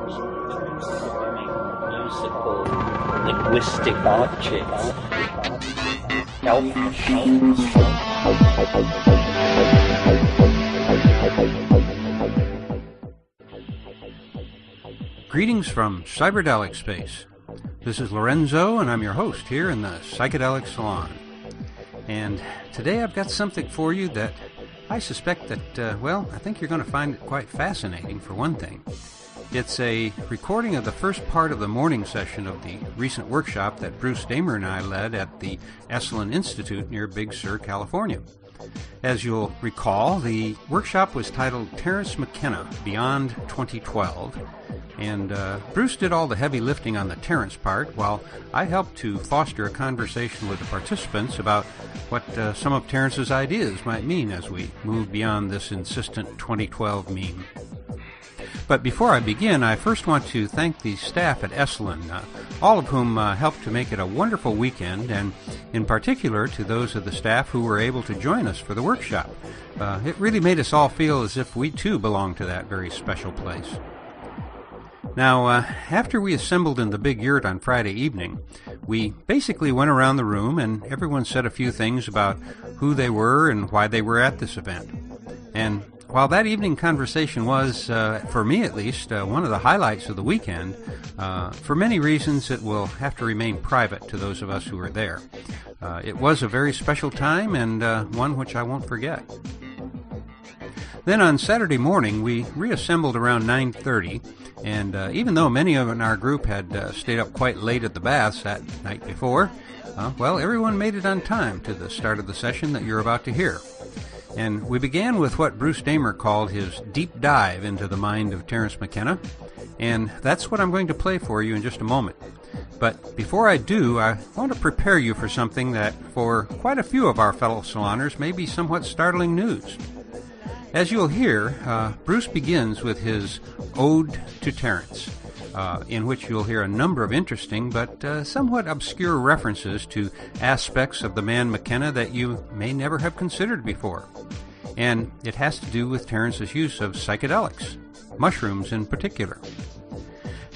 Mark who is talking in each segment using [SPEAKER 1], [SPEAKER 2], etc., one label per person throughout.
[SPEAKER 1] transforming musical linguistic objects. Elf machines.
[SPEAKER 2] Greetings from Psychedelic Space. This is Lorenzo, and I'm your host here in the Psychedelic Salon. And today I've got something for you that I suspect that, I think you're going to find it quite fascinating, for one thing. It's a recording of the first part of the morning session of the recent workshop that Bruce Damer and I led at the Esalen Institute near Big Sur, California. As you'll recall, the workshop was titled Terence McKenna, Beyond 2012, and Bruce did all the heavy lifting on the Terence part, while I helped to foster a conversation with the participants about what some of Terence's ideas might mean as we move beyond this insistent 2012 meme. But before I begin, I first want to thank the staff at Esalen, all of whom helped to make it a wonderful weekend, and in particular to those of the staff who were able to join us for the workshop. It really made us all feel as if we too belonged to that very special place. Now, after we assembled in the big yurt on Friday evening, we basically went around the room and everyone said a few things about who they were and why they were at this event. And while that evening conversation was, for me at least, one of the highlights of the weekend, for many reasons it will have to remain private to those of us who were there. It was a very special time and one which I won't forget. Then on Saturday morning, we reassembled around 9:30, and even though many of in our group had stayed up quite late at the baths that night before, everyone made it on time to the start of the session that you're about to hear. And we began with what Bruce Damer called his deep dive into the mind of Terence McKenna, and that's what I'm going to play for you in just a moment. But before I do, I want to prepare you for something that, for quite a few of our fellow saloners, may be somewhat startling news. As you'll hear, Bruce begins with his Ode to Terence, in which you'll hear a number of interesting but somewhat obscure references to aspects of the man McKenna that you may never have considered before. And it has to do with Terence's use of psychedelics, mushrooms in particular.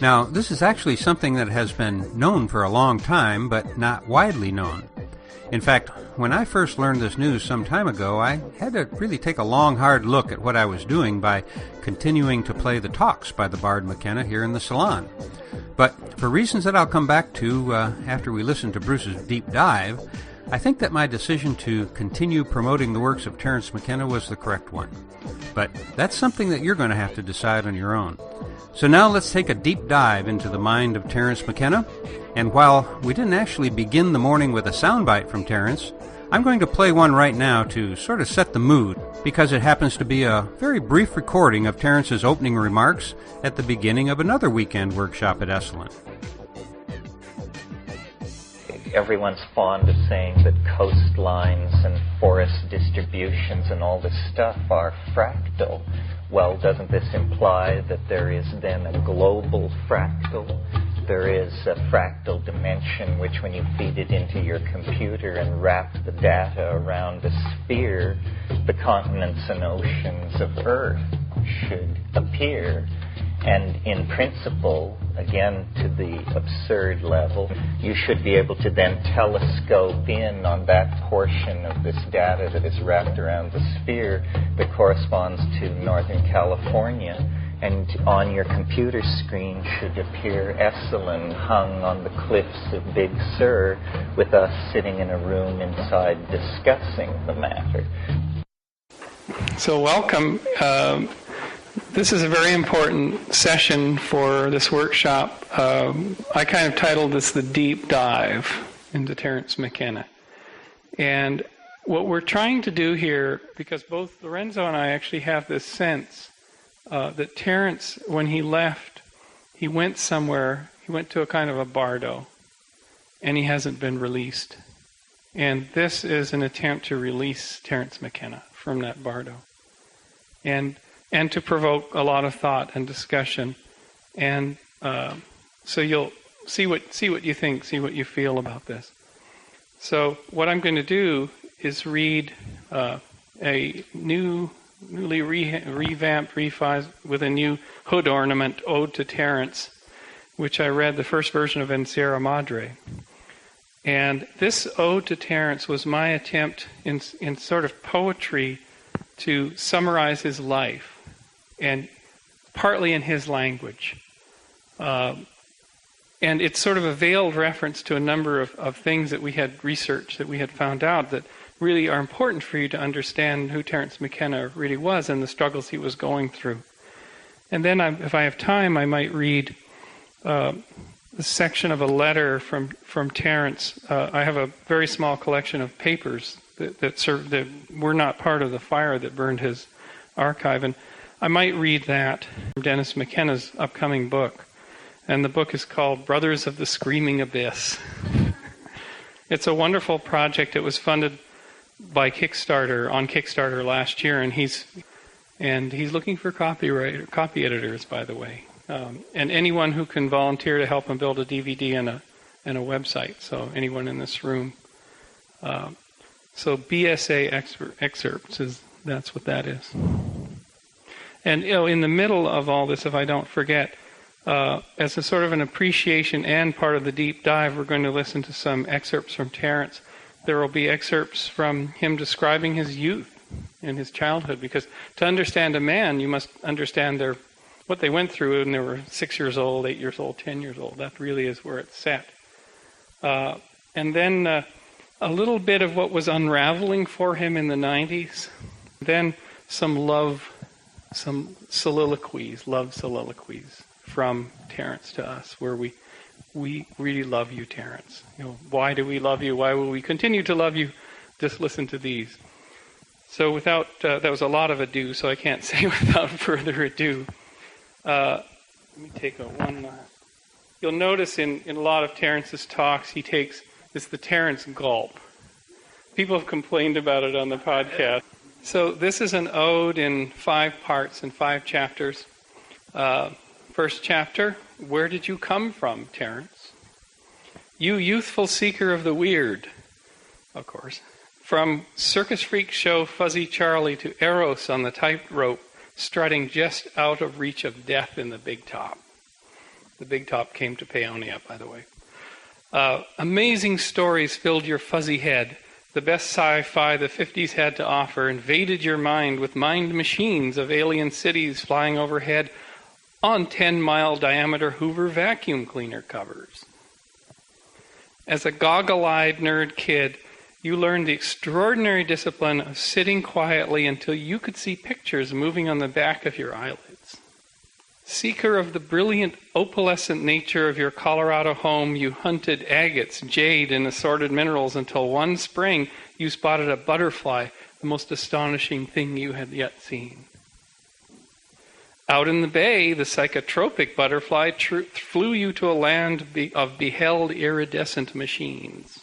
[SPEAKER 2] Now, this is actually something that has been known for a long time, but not widely known. In fact, when I first learned this news some time ago, I had to really take a long, hard look at what I was doing by continuing to play the talks by the Bard McKenna here in the salon. But for reasons that I'll come back to after we listen to Bruce's deep dive, I think that my decision to continue promoting the works of Terence McKenna was the correct one. But that's something that you're going to have to decide on your own. So now let's take a deep dive into the mind of Terence McKenna. And while we didn't actually begin the morning with a soundbite from Terence, I'm going to play one right now to sort of set the mood, because it happens to be a very brief recording of Terence's opening remarks at the beginning of another weekend workshop at Esalen.
[SPEAKER 1] Everyone's fond of saying that coastlines and forest distributions and all this stuff are fractal. Well, doesn't this imply that there is then a global fractal? There is a fractal dimension which, when you feed it into your computer and wrap the data around a sphere, the continents and oceans of Earth should appear. And in principle, again to the absurd level, you should be able to then telescope in on that portion of this data that is wrapped around the sphere that corresponds to Northern California, and on your computer screen should appear Esalen hung on the cliffs of Big Sur, with us sitting in a room inside discussing the matter.
[SPEAKER 3] So welcome. This is a very important session for this workshop. I kind of titled this The Deep Dive into Terence McKenna. And what we're trying to do here, because both Lorenzo and I actually have this sense that Terence, when he left, he went somewhere, he went to a kind of a bardo, and he hasn't been released. And this is an attempt to release Terence McKenna from that bardo. And to provoke a lot of thought and discussion. And so you'll see what you think, see what you feel about this. So what I'm going to do is read a new newly revamped, with a new hood ornament, Ode to Terence, which I read the first version of in Sierra Madre. And this Ode to Terence was my attempt in sort of poetry to summarize his life, and partly in his language. And it's sort of a veiled reference to a number of things that we had researched, that we had found out that really are important for you to understand who Terence McKenna really was and the struggles he was going through. And then, if I have time, I might read a section of a letter from Terence. I have a very small collection of papers that were not part of the fire that burned his archive, and I might read that from Dennis McKenna's upcoming book. And the book is called Brothers of the Screaming Abyss. It's a wonderful project. It was funded by Kickstarter last year, and he's looking for copy editors, by the way, and anyone who can volunteer to help him build a DVD and a website. So anyone in this room. So BSA excerpts that's what that is. And in the middle of all this, if I don't forget, as a sort of an appreciation and part of the deep dive, we're going to listen to some excerpts from Terence. There will be excerpts from him describing his youth and his childhood, because to understand a man, you must understand what they went through when they were 6 years old, 8 years old, 10 years old. That really is where it's set. And then a little bit of what was unraveling for him in the 90s. Then some love soliloquies from Terence to us, where we really love you, Terence. Why do we love you? Why will we continue to love you? Just listen to these. So that was a lot of ado, so I can't say without further ado. Let me take one. You'll notice in a lot of Terence's talks, he takes the Terence gulp. People have complained about it on the podcast. So this is an ode in 5 parts and 5 chapters. First chapter, where did you come from, Terence? You youthful seeker of the weird, of course. From circus freak show Fuzzy Charlie to Eros on the tightrope, strutting just out of reach of death in the Big Top. The Big Top came to Paonia, by the way. Amazing stories filled your fuzzy head. The best sci-fi the 50s had to offer invaded your mind with mind machines of alien cities flying overhead on 10-mile diameter Hoover vacuum cleaner covers. As a goggle-eyed nerd kid, you learned the extraordinary discipline of sitting quietly until you could see pictures moving on the back of your eyelids. Seeker of the brilliant opalescent nature of your Colorado home, you hunted agates, jade, and assorted minerals until one spring you spotted a butterfly, the most astonishing thing you had yet seen. Out in the bay, the psychotropic butterfly flew you to a land of beheld iridescent machines.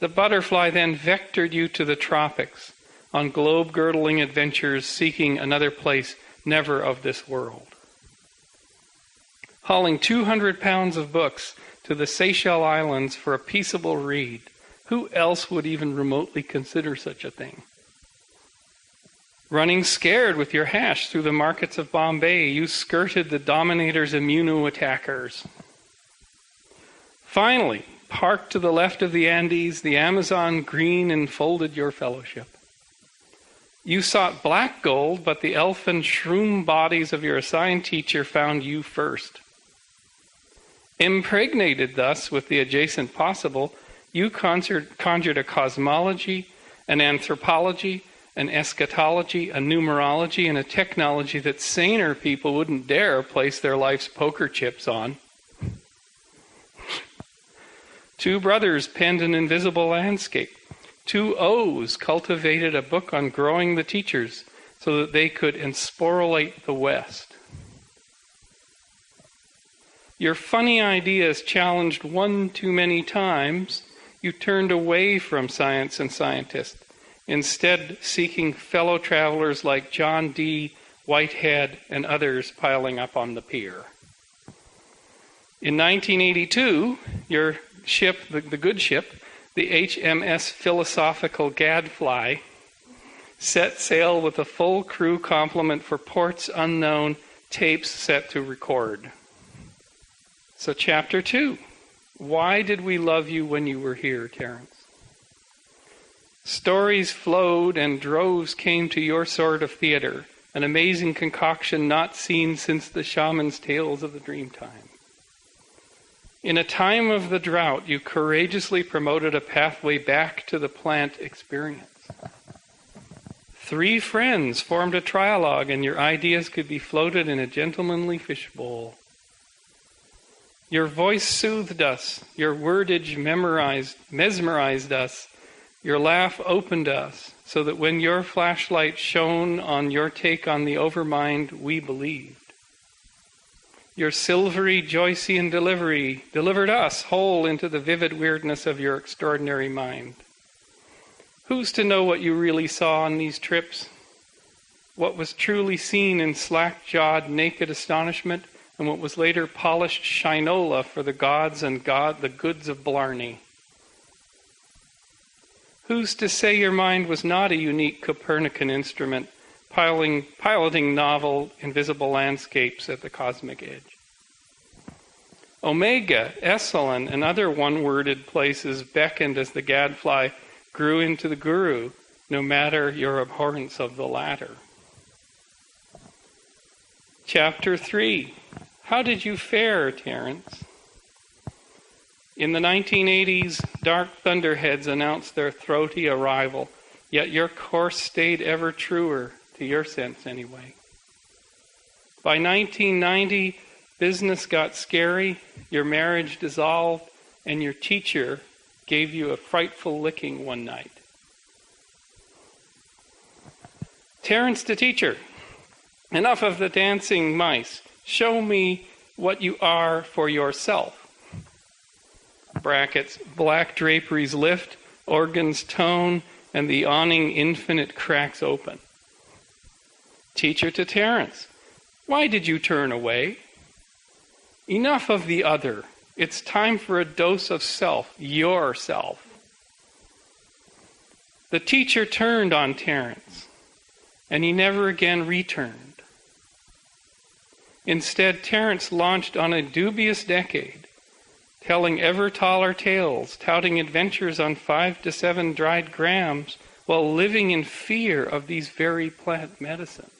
[SPEAKER 3] The butterfly then vectored you to the tropics on globe-girdling adventures seeking another place never of this world. Hauling 200 pounds of books to the Seychelles Islands for a peaceable read. Who else would even remotely consider such a thing? Running scared with your hash through the markets of Bombay, you skirted the dominator's immuno-attackers. Finally, parked to the left of the Andes, the Amazon green enfolded your fellowship. You sought black gold, but the elfin shroom bodies of your assigned teacher found you first. Impregnated thus with the adjacent possible, you conjured a cosmology, an anthropology, an eschatology, a numerology, and a technology that saner people wouldn't dare place their life's poker chips on. 2 brothers penned an invisible landscape. 2 O's cultivated a book on growing the teachers so that they could ensporulate the West. Your funny ideas challenged one too many times. You turned away from science and scientists, instead seeking fellow travelers like John D., Whitehead, and others piling up on the pier. In 1982, your ship, the good ship, the HMS Philosophical Gadfly, Set sail with a full crew complement for ports unknown, tapes set to record. So chapter 2. Why did we love you when you were here, Terence? Stories flowed and droves came to your sort of theater, an amazing concoction not seen since the shaman's tales of the Dreamtime. In a time of the drought, you courageously promoted a pathway back to the plant experience. 3 friends formed a trialogue, and your ideas could be floated in a gentlemanly fishbowl. Your voice soothed us, your wordage mesmerized us, your laugh opened us, so that when your flashlight shone on your take on the overmind, we believed. Your silvery Joycean delivery delivered us whole into the vivid weirdness of your extraordinary mind. Who's to know what you really saw on these trips? What was truly seen in slack-jawed, naked astonishment, and what was later polished shinola for the gods and the goods of Blarney? Who's to say your mind was not a unique Copernican instrument, piloting novel, invisible landscapes at the cosmic edge? Omega, Esalen, and other one-worded places beckoned as the gadfly grew into the guru, no matter your abhorrence of the latter. Chapter 3. How did you fare, Terence? In the 1980s, dark thunderheads announced their throaty arrival, yet your course stayed ever truer, to your sense anyway. By 1990, business got scary, your marriage dissolved, and your teacher gave you a frightful licking one night. Terence the teacher, enough of the dancing mice. Show me what you are for yourself. Brackets, black draperies lift, organs tone, and the awning infinite cracks open. Teacher to Terence, why did you turn away? Enough of the other. It's time for a dose of self, yourself. The teacher turned on Terence, and he never again returned. Instead, Terence launched on a dubious decade, telling ever taller tales, touting adventures on 5 to 7 dried grams, while living in fear of these very plant medicines.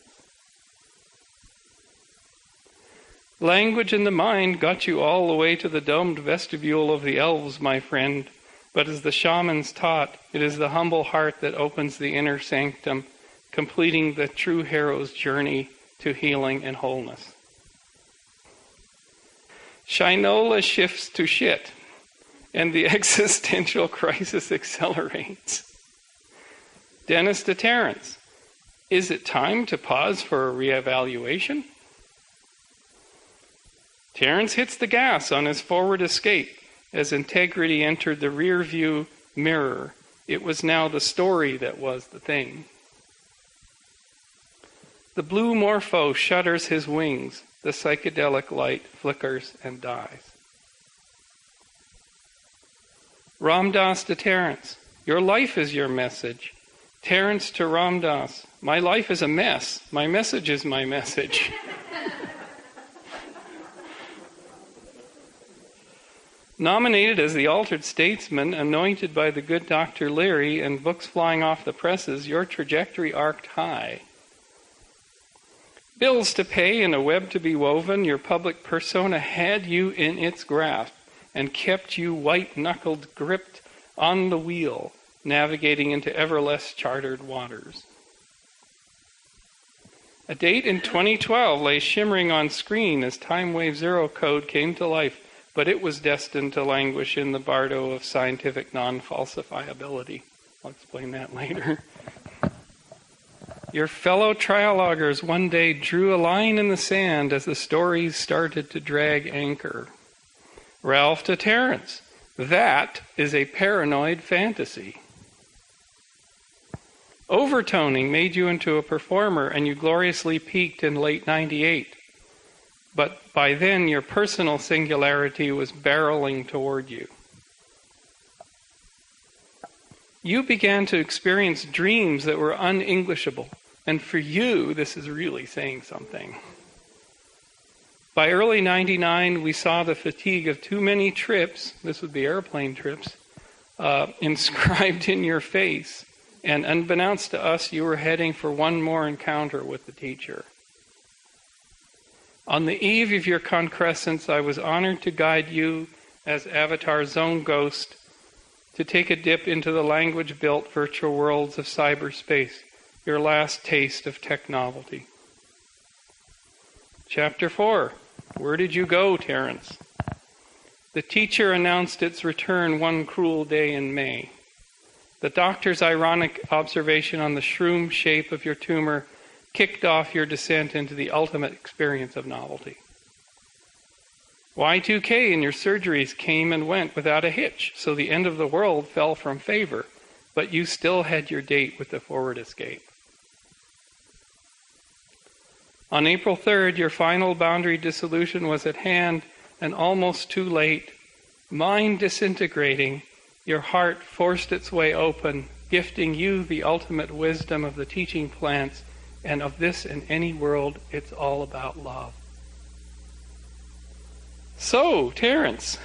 [SPEAKER 3] Language and the mind got you all the way to the domed vestibule of the elves, my friend, but as the shamans taught, it is the humble heart that opens the inner sanctum, completing the true hero's journey to healing and wholeness. Shinola shifts to shit, and the existential crisis accelerates. Dennis to Terence, is it time to pause for a reevaluation? Terence hits the gas on his forward escape as integrity entered the rear view mirror. It was now the story that was the thing. The blue morpho shudders his wings. The psychedelic light flickers and dies. Ramdas to Terence, your life is your message. Terence to Ramdas, my life is a mess. My message is my message. Nominated as the altered statesman, anointed by the good Dr. Leary, and books flying off the presses, your trajectory arced high. Bills to pay and a web to be woven, your public persona had you in its grasp and kept you white-knuckled gripped on the wheel, navigating into ever less chartered waters. A date in 2012 lay shimmering on screen as Time Wave Zero code came to life, but it was destined to languish in the bardo of scientific non-falsifiability. I'll explain that later. Your fellow trialoguers one day drew a line in the sand as the stories started to drag anchor. Ralph to Terence, that is a paranoid fantasy. Overtoning made you into a performer, and you gloriously peaked in late 98. But by then, your personal singularity was barreling toward you. You began to experience dreams that were un-Englishable. And for you, this is really saying something. By early 99, we saw the fatigue of too many trips, this would be airplane trips, inscribed in your face. And unbeknownst to us, you were heading for one more encounter with the teacher. On the eve of your concrescence, I was honored to guide you as Avatar Zone Ghost to take a dip into the language-built virtual worlds of cyberspace, your last taste of tech novelty. Chapter 4. Where did you go, Terence? The teacher announced its return one cruel day in May. The doctor's ironic observation on the shroom shape of your tumor kicked off your descent into the ultimate experience of novelty. Y2K and your surgeries came and went without a hitch, so the end of the world fell from favor, but you still had your date with the forward escape. On April 3rd, your final boundary dissolution was at hand and almost too late. Mind disintegrating, your heart forced its way open, gifting you the ultimate wisdom of the teaching plants, and of this and any world, it's all about love. So, Terence,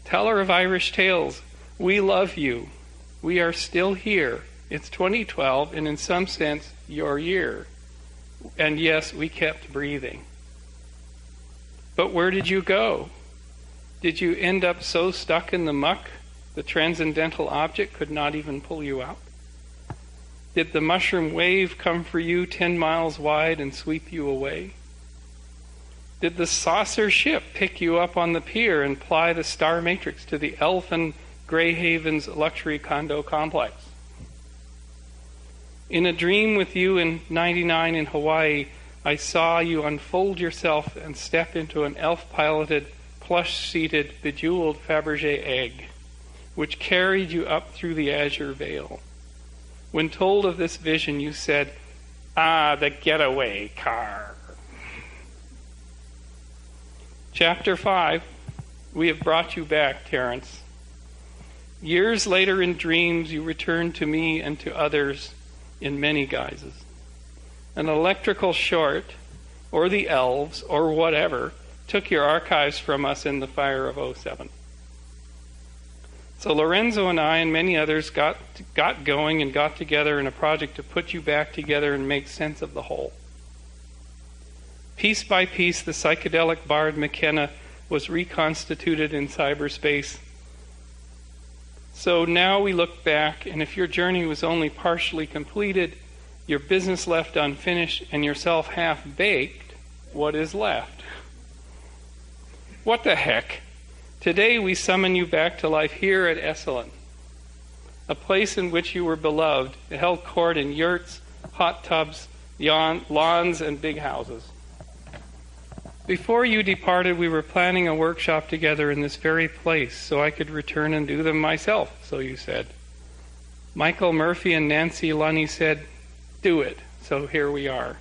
[SPEAKER 3] teller of Irish tales, we love you. We are still here. It's 2012, and in some sense, your year. And yes, we kept breathing. But where did you go? Did you end up so stuck in the muck, the transcendental object could not even pull you out? Did the mushroom wave come for you 10 miles wide and sweep you away? Did the saucer ship pick you up on the pier and ply the star matrix to the Elfin Greyhaven's luxury condo complex? In a dream with you in '99 in Hawaii, I saw you unfold yourself and step into an elf-piloted, plush-seated, bejeweled Fabergé egg, which carried you up through the azure veil. When told of this vision, you said, "Ah, the getaway car." Chapter 5, we have brought you back, Terence. Years later in dreams, you returned to me and to others in many guises. An electrical short, or the elves, or whatever, took your archives from us in the fire of '07. So Lorenzo and I and many others got going and got together in a project to put you back together and make sense of the whole. Piece by piece, the psychedelic bard McKenna was reconstituted in cyberspace. So now we look back, and if your journey was only partially completed, your business left unfinished, and yourself half-baked, what is left? What the heck? Today we summon you back to life here at Esalen, a place in which you were beloved. It held court in yurts, hot tubs, lawns, and big houses. Before you departed, we were planning a workshop together in this very place so I could return and do them myself, so you said. Michael Murphy and Nancy Lunny said, do it, so here we are.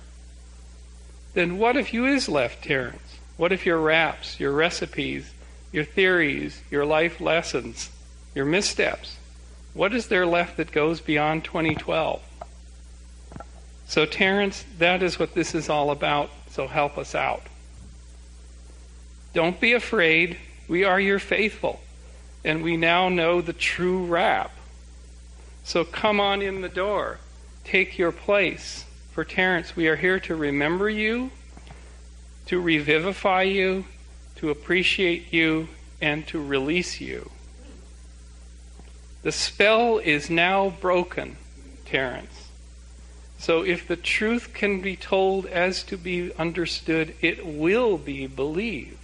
[SPEAKER 3] Then what if you is left, Terence? What if your raps, your recipes, your theories, your life lessons, your missteps, what is there left that goes beyond 2012? So Terence, that is what this is all about, so help us out. Don't be afraid, we are your faithful, and we now know the true rap. So come on in the door, take your place. For Terence, we are here to remember you, to revivify you, to appreciate you, and to release you. The spell is now broken, Terence. So if the truth can be told as to be understood, it will be believed.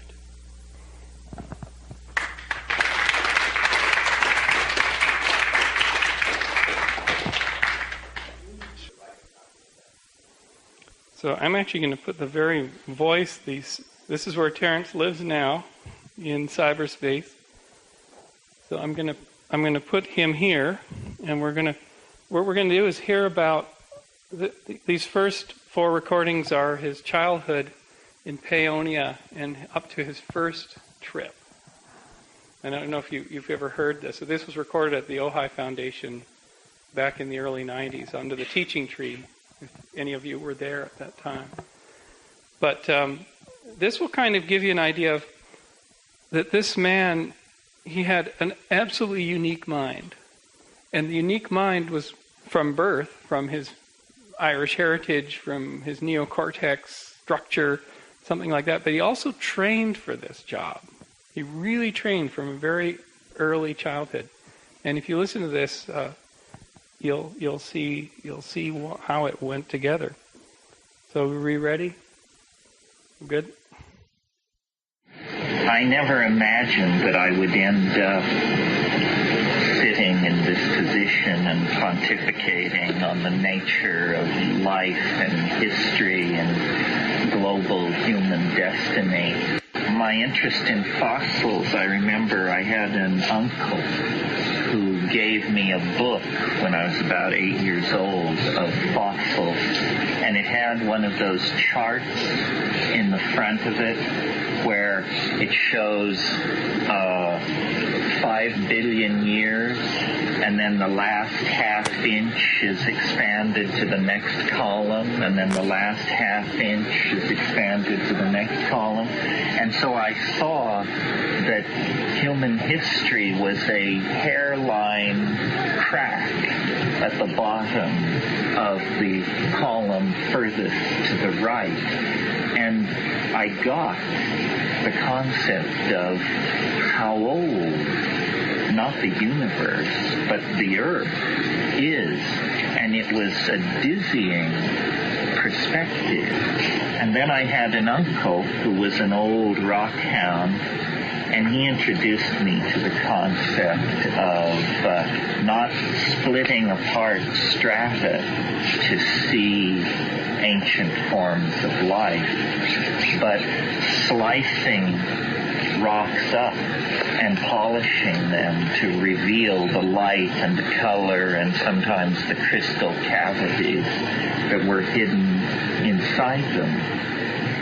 [SPEAKER 3] So I'm actually going to put the very voice, this is where Terence lives now, in cyberspace. So I'm going to put him here, and what we're going to do is hear about, these first 4 recordings are his childhood in Paonia and up to his first trip. And I don't know if you've ever heard this. So this was recorded at the Ojai Foundation back in the early 90s under the teaching tree, if any of you were there at that time. But this will kind of give you an idea of that this man, he had an absolutely unique mind. And the unique mind was from birth, from his Irish heritage, from his neocortex structure, something like that. But he also trained for this job. He really trained from a very early childhood. And if you listen to this, you'll see how it went together. So are we ready? Good?
[SPEAKER 1] I never imagined that I would end up sitting in this position and pontificating on the nature of life and history and global human destiny. My interest in fossils, I remember I had an uncle who gave me a book when I was about 8 years old of fossils, and it had one of those charts in the front of it where it shows 5 billion years, and then the last half inch is expanded to the next column, and then the last half inch is expanded to the next column. And so I saw that human history was a hairline crack at the bottom of the column furthest to the right. And I got the concept of how old, not the universe, but the Earth is. And it was a dizzying perspective. And then I had an uncle who was an old rock hound, and he introduced me to the concept of not splitting apart strata to see ancient forms of life, but slicing rocks up and polishing them to reveal the light and the color and sometimes the crystal cavities that were hidden inside them.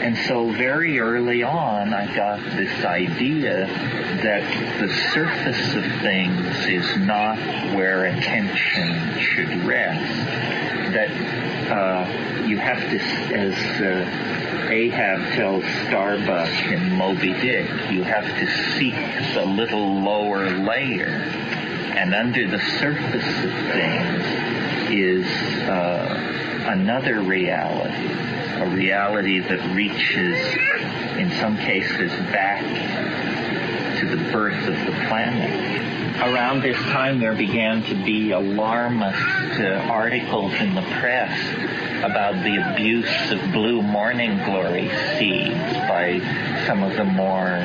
[SPEAKER 1] And so very early on, I got this idea that the surface of things is not where attention should rest. That you have to, as Ahab tells Starbuck in Moby Dick, you have to seek the little lower layer. And under the surface of things is another reality, a reality that reaches, in some cases, back to the birth of the planet. Around this time, there began to be alarmist articles in the press about the abuse of blue morning glory seeds by some of the more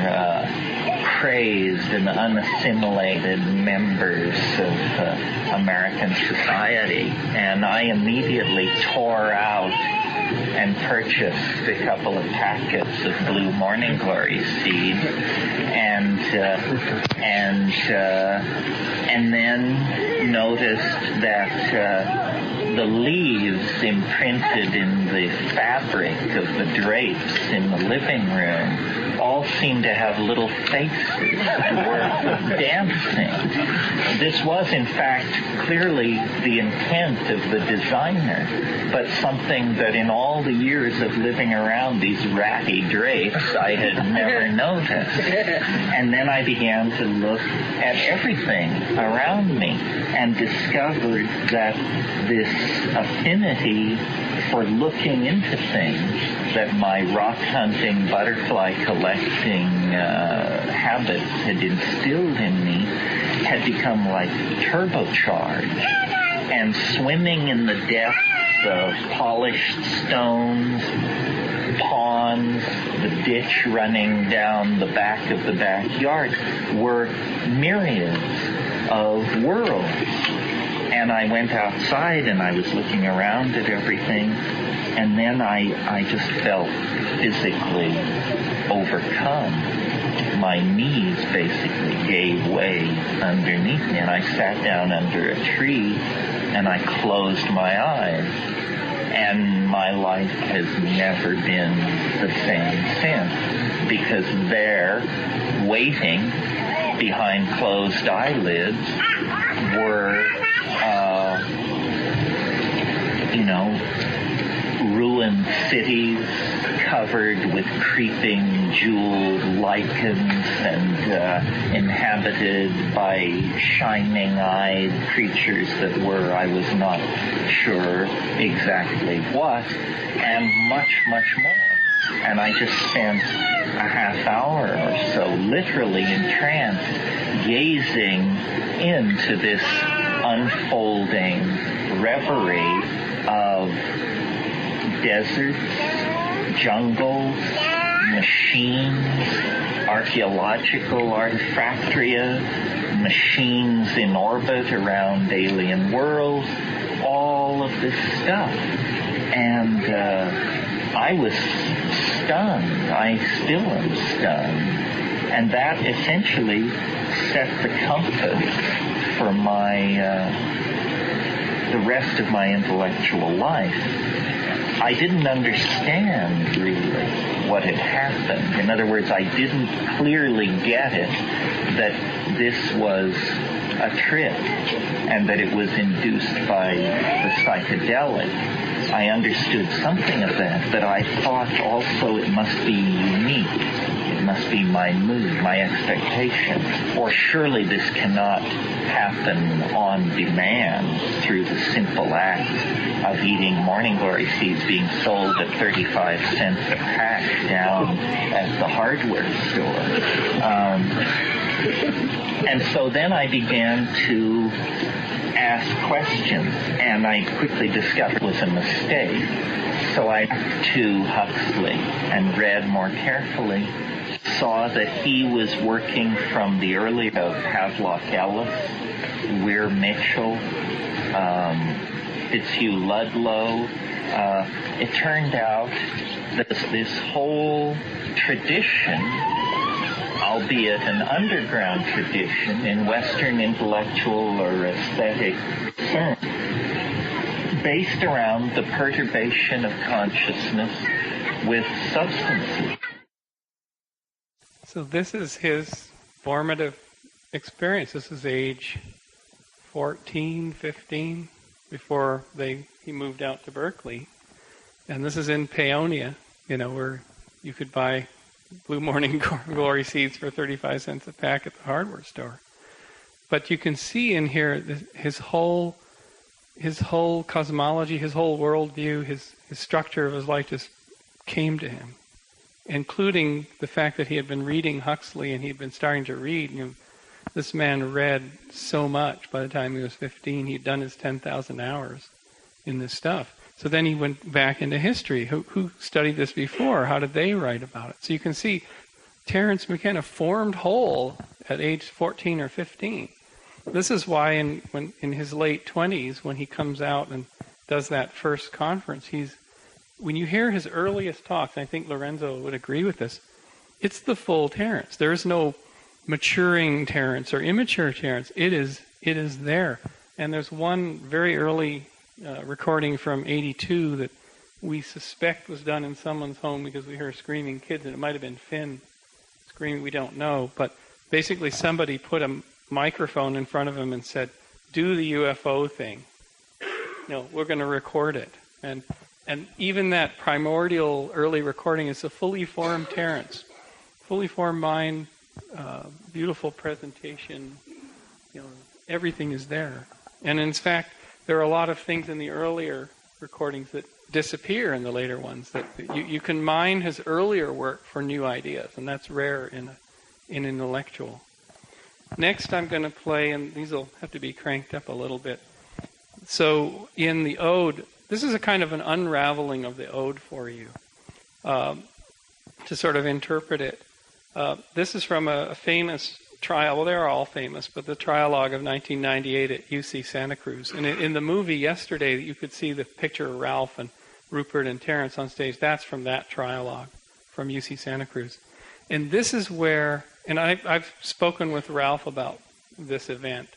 [SPEAKER 1] crazed and unassimilated members of American society. And I immediately tore out and purchased a couple of packets of blue morning glory seeds, and then noticed that the leaves imprinted in the fabric of the drapes in the living room all seemed to have little faces and were dancing. This was, in fact, clearly the intent of the designer, but something that in all the years of living around these ratty drapes I had never noticed. And then I began to look at everything around me and discovered that this affinity for looking into things that my rock hunting, butterfly collecting habits had instilled in me had become like turbocharged. And swimming in the depths of polished stones, ponds, the ditch running down the back of the backyard were myriads of worlds. And I went outside and I was looking around at everything, and then I just felt physically overcome. My knees basically gave way underneath me, and I sat down under a tree and I closed my eyes. And my life has never been the same since, because there, waiting, behind closed eyelids were, ruined cities covered with creeping jeweled lichens and inhabited by shining-eyed creatures that were, I was not sure exactly what, and much, much more. And I just spent a half hour or so literally entranced, gazing into this unfolding reverie of deserts, jungles, machines, archaeological artifactoria, machines in orbit around alien worlds, all of this stuff. And I was stunned. I still am stunned. And that essentially set the compass for the rest of my intellectual life. I didn't understand really what had happened. In other words, I didn't clearly get it that this was a trip and that it was induced by the psychedelic. I understood something of that, but I thought also it must be unique. It must be my mood, my expectation. Or surely this cannot happen on demand through the simple act of eating morning glory seeds being sold at 35 cents a pack down at the hardware store. And so then I began to ask questions, and I quickly discovered it was a mistake. So I went to Huxley and read more carefully, saw that he was working from the early of Havelock Ellis, Weir Mitchell, Fitzhugh Ludlow. It turned out that this whole tradition, albeit an underground tradition in Western intellectual or aesthetic sense, based around the perturbation of consciousness with substances.
[SPEAKER 3] So this is his formative experience. This is age 14, 15, before he moved out to Berkeley. And this is in Paonia, where you could buy Blue Morning Glory seeds for 35 cents a pack at the hardware store. But you can see in here his whole cosmology, his whole worldview, his structure of his life just came to him, including the fact that he had been reading Huxley and he'd been starting to read. This man read so much by the time he was 15. He'd done his 10,000 hours in this stuff. So then he went back into history. Who studied this before? How did they write about it? So you can see Terence McKenna formed whole at age 14 or 15. This is why in his late 20s, when he comes out and does that first conference, when you hear his earliest talks, I think Lorenzo would agree with this, it's the full Terence. There is no maturing Terence or immature Terence. It is there. And there's one very early recording from 82 that we suspect was done in someone's home because we hear screaming kids, and it might have been Finn screaming, we don't know. But basically somebody put a microphone in front of him and said, do the UFO thing. We're going to record it. And even that primordial early recording is a fully formed Terence, fully formed mind, beautiful presentation, everything is there. And in fact, there are a lot of things in the earlier recordings that disappear in the later ones. That you can mine his earlier work for new ideas, and that's rare in an intellectual. Next, I'm going to play, and these will have to be cranked up a little bit. So in the ode, this is a kind of an unraveling of the ode for you, to sort of interpret it. This is from a famous trial. Well, they're all famous, but the trialogue of 1998 at UC Santa Cruz. And in the movie yesterday, you could see the picture of Ralph and Rupert and Terence on stage. That's from that trialogue from UC Santa Cruz. And this is where, and I've spoken with Ralph about this event.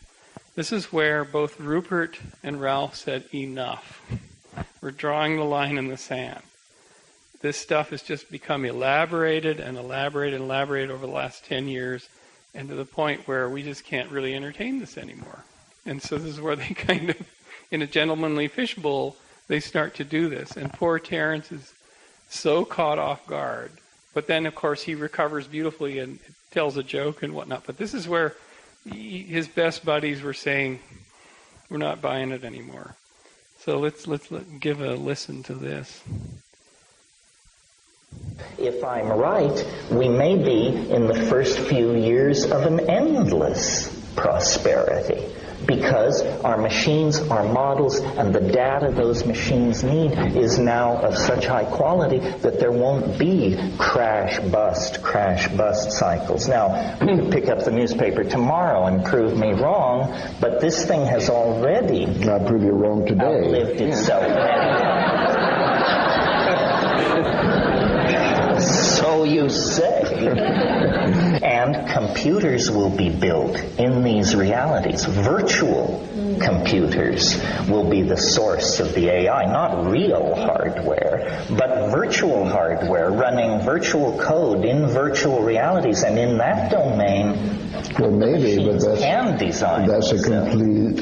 [SPEAKER 3] This is where both Rupert and Ralph said, enough. We're drawing the line in the sand. This stuff has just become elaborated and elaborated and elaborated over the last 10 years. and to the point where we just can't really entertain this anymore. And so this is where they kind of, in a gentlemanly fishbowl, they start to do this. And poor Terence is so caught off guard. But then, of course, he recovers beautifully and tells a joke and whatnot. But this is where his best buddies were saying, we're not buying it anymore. So let's give a listen to this.
[SPEAKER 1] If I'm right, we may be in the first few years of an endless prosperity, because our machines, our models, and the data those machines need is now of such high quality that there won't be crash, bust cycles. Now, you could pick up the newspaper tomorrow and prove me wrong, but this thing has already
[SPEAKER 4] I'll prove you wrong today.
[SPEAKER 1] outlived itself. So you say. And computers will be built in these realities. Virtual computers will be the source of the AI, not real hardware, but virtual hardware running virtual code in virtual realities. And in that domain,
[SPEAKER 4] well, maybe, but that's a complete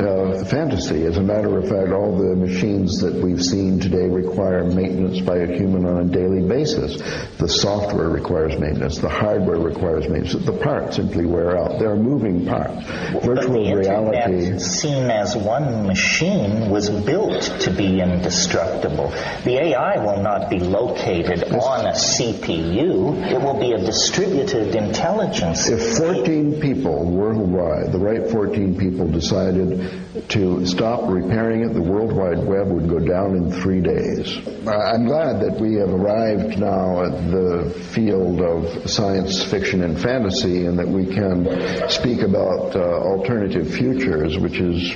[SPEAKER 4] fantasy. As a matter of fact, all the machines that we've seen today require maintenance by a human on a daily basis. The software requires maintenance. The hardware requires maintenance. The parts simply wear out. There are moving parts. Virtual reality,
[SPEAKER 1] seen as one machine, was built to be indestructible. The AI will not be located on a CPU. It will be a distributed intelligence.
[SPEAKER 4] If 14 people worldwide, the right 14 people, decided to stop repairing it, the World Wide Web would go down in 3 days. I'm glad that we have arrived now at the field of science fiction and fantasy, and that we can speak about alternative futures, which is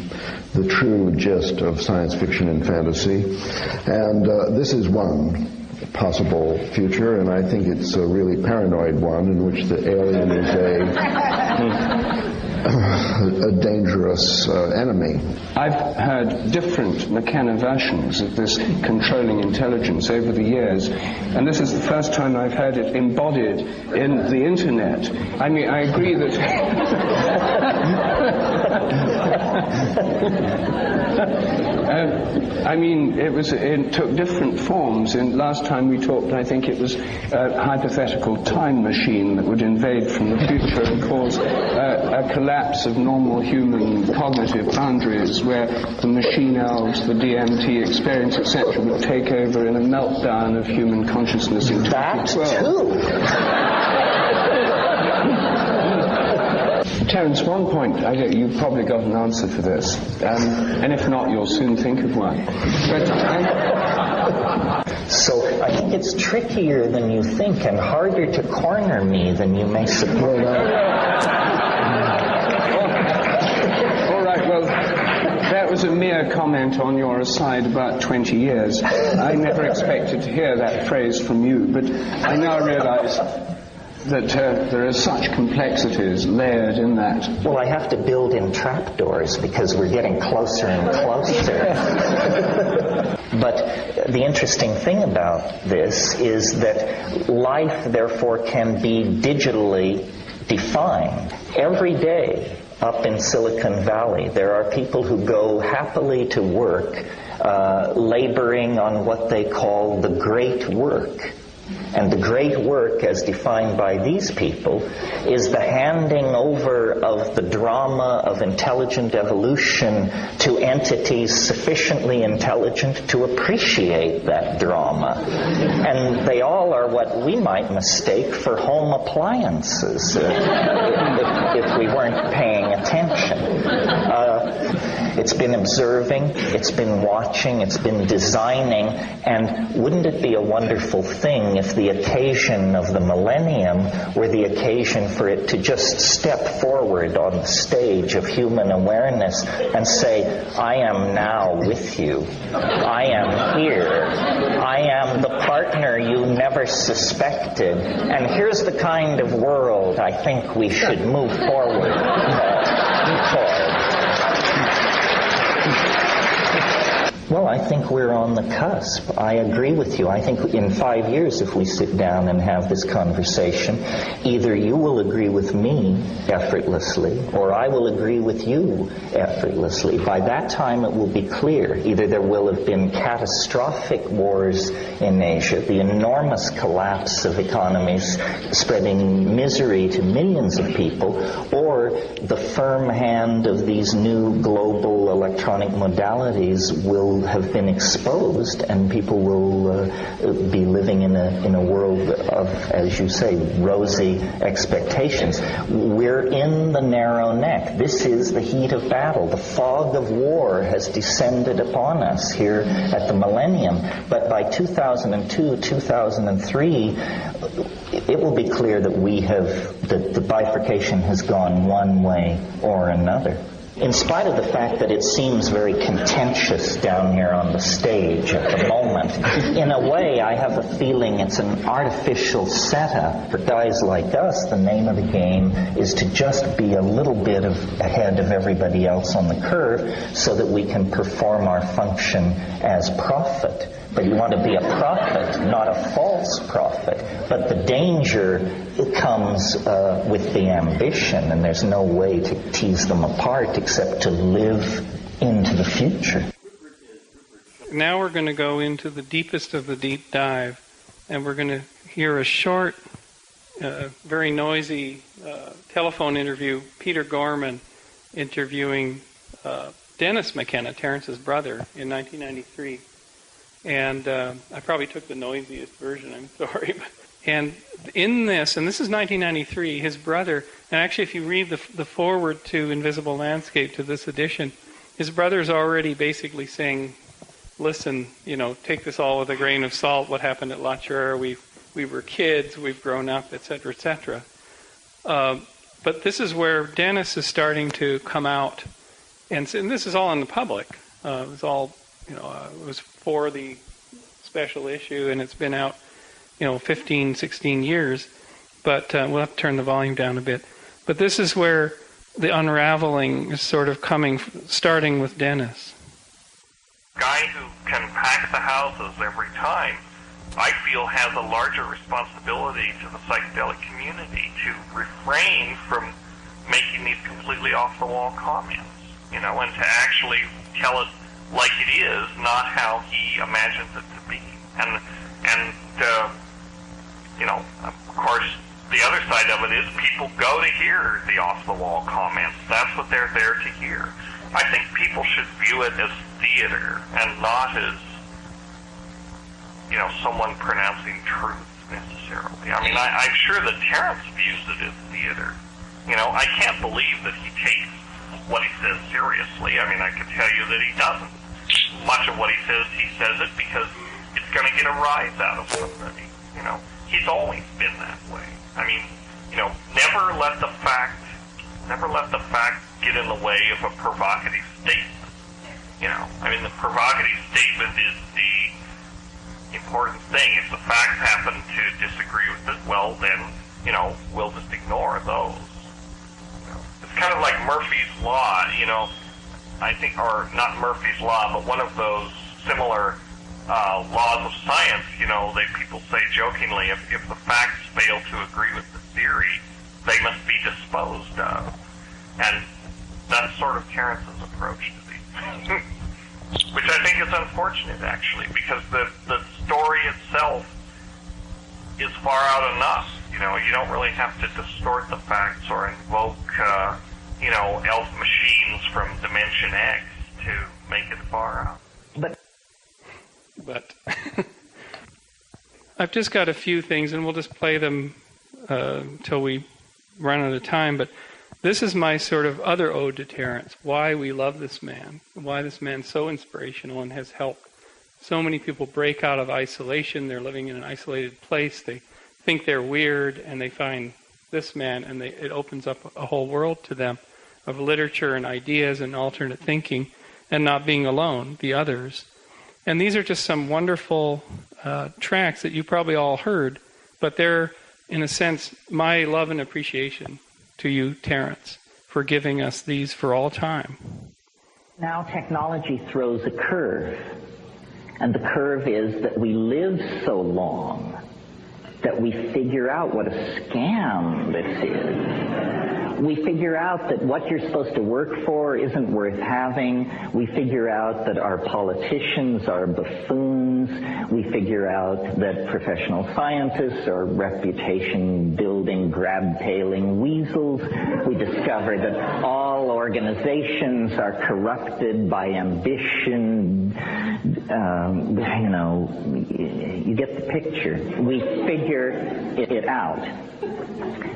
[SPEAKER 4] the true gist of science fiction and fantasy. And this is one possible future, and I think it's a really paranoid one, in which the alien is a dangerous enemy.
[SPEAKER 5] I've heard different McKenna versions of this controlling intelligence over the years, and this is the first time I've heard it embodied in the internet. I mean, I agree that it took different forms. And last time we talked, I think it was a hypothetical time machine that would invade from the future and cause a collapse of normal human cognitive boundaries, where the machine elves, the DMT experience, etc., would take over in a meltdown of human consciousness in 2012. Terence, one point, you've probably got an answer for this, and if not, you'll soon think of one.
[SPEAKER 1] So I think it's trickier than you think, and harder to corner me than you may suppose.
[SPEAKER 5] All right, well, that was a mere comment on your aside about 20 years. I never expected to hear that phrase from you, but I now realize that there are such complexities layered in that.
[SPEAKER 1] Well, I have to build in trapdoors because we're getting closer and closer. But the interesting thing about this is that life, therefore, can be digitally defined. Every day up in Silicon Valley, there are people who go happily to work, laboring on what they call the great work. And the great work, as defined by these people, is the handing over of the drama of intelligent evolution to entities sufficiently intelligent to appreciate that drama. And they all are what we might mistake for home appliances if we weren't paying attention. It's been observing, it's been watching, it's been designing, and wouldn't it be a wonderful thing if the occasion of the millennium were the occasion for it to just step forward on the stage of human awareness and say, I am now with you. I am here. I am the partner you never suspected. And here's the kind of world I think we should move forward toward. Well, I think we're on the cusp. I agree with you. I think in 5 years, if we sit down and have this conversation, either you will agree with me effortlessly, or I will agree with you effortlessly. By that time, it will be clear. Either there will have been catastrophic wars in Asia, the enormous collapse of economies spreading misery to millions of people, or the firm hand of these new global electronic modalities will have been exposed, and people will be living in a world of, as you say, rosy expectations. We're in the narrow neck. This is the heat of battle. The fog of war has descended upon us here at the millennium. But by 2002, 2003, it will be clear that the bifurcation has gone one way or another. In spite of the fact that it seems very contentious down here on the stage at the moment, in a way I have a feeling it's an artificial setup. For guys like us, the name of the game is to just be a little bit ahead of everybody else on the curve so that we can perform our function as prophet. But you want to be a prophet, not a false prophet. But the danger comes with the ambition, and there's no way to tease them apart except to live into the future.
[SPEAKER 3] Now we're going to go into the deepest of the deep dive, and we're going to hear a short, very noisy telephone interview, Peter Gorman interviewing Dennis McKenna, Terence's brother, in 1993. And I probably took the noisiest version, I'm sorry. And in this, and this is 1993, his brother, and actually if you read the foreword to Invisible Landscape to this edition, his brother's already basically saying, listen, take this all with a grain of salt, what happened at La Churra, we were kids, we've grown up, etc., etc. But this is where Dennis is starting to come out, and this is all in the public. It was all, it was for the special issue, and it's been out, 15, 16 years. But we'll have to turn the volume down a bit. But this is where the unraveling is sort of starting with Dennis.
[SPEAKER 6] Guy who can pack the houses every time, I feel has a larger responsibility to the psychedelic community to refrain from making these completely off-the-wall comments, and to actually tell it like it is, not how he imagines it to be. And of course, the other side of it is people go to hear the off-the-wall comments. That's what they're there to hear. I think people should view it as theater and not as, someone pronouncing truth necessarily. I mean, I'm sure that Terence views it as theater. I can't believe that he takes what he says seriously. I mean, I can tell you that he doesn't. Much of what he says it because it's going to get a rise out of somebody. He's always been that way. I mean, never let the fact get in the way of a provocative statement. I mean, the provocative statement is the important thing. If the facts happen to disagree with it, well, then, we'll just ignore those. It's kind of like Murphy's Law, I think, or not Murphy's Law, but one of those similar laws of science, people say jokingly, if the facts fail to agree with the theory, they must be disposed of. And that's sort of Terence's approach to these which I think is unfortunate, actually, because the story itself is far out enough. You don't really have to distort the facts or invoke, elf machines from Dimension X to make it far out.
[SPEAKER 3] But I've just got a few things, and we'll just play them till we run out of time. But this is my sort of other ode to Terence, why we love this man, why this man's so inspirational and has helped so many people break out of isolation. They're living in an isolated place. They think they're weird, and they find this man, and it opens up a whole world to them of literature and ideas and alternate thinking, and not being alone, the others. And these are just some wonderful tracks that you probably all heard, but they're, in a sense, my love and appreciation to you, Terence, for giving us these for all time.
[SPEAKER 1] Now technology throws a curve. And the curve is that we live so long that we figure out what a scam this is. We figure out that what you're supposed to work for isn't worth having. We figure out that our politicians are buffoons. We figure out that professional scientists are reputation-building, grab-tailing weasels. We discover that all organizations are corrupted by ambition. You get the picture. We figure it out.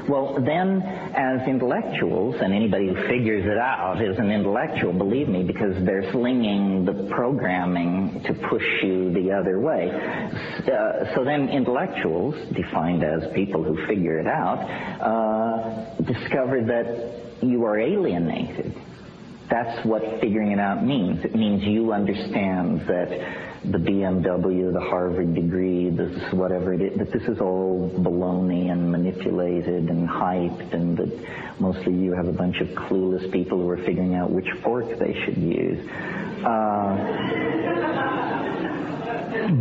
[SPEAKER 1] Well, then, as intellectuals, and anybody who figures it out is an intellectual, believe me, because they're slinging the programming to push you the other way. So then intellectuals, defined as people who figure it out, discover that you are alienated. That's what figuring it out means. It means you understand that the BMW, the Harvard degree, this whatever it is, that this is all baloney and manipulated and hyped, and that mostly you have a bunch of clueless people who are figuring out which fork they should use.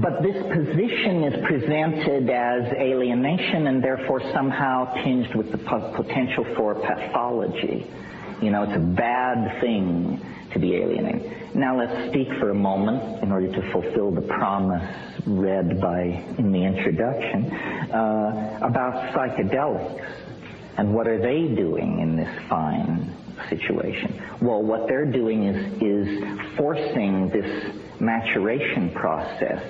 [SPEAKER 1] But this position is presented as alienation and therefore somehow tinged with the potential for pathology. It's a bad thing to be alienated. Now let's speak for a moment, in order to fulfill the promise read in the introduction, about psychedelics and what are they doing in this fine situation. Well, what they're doing is forcing this maturation process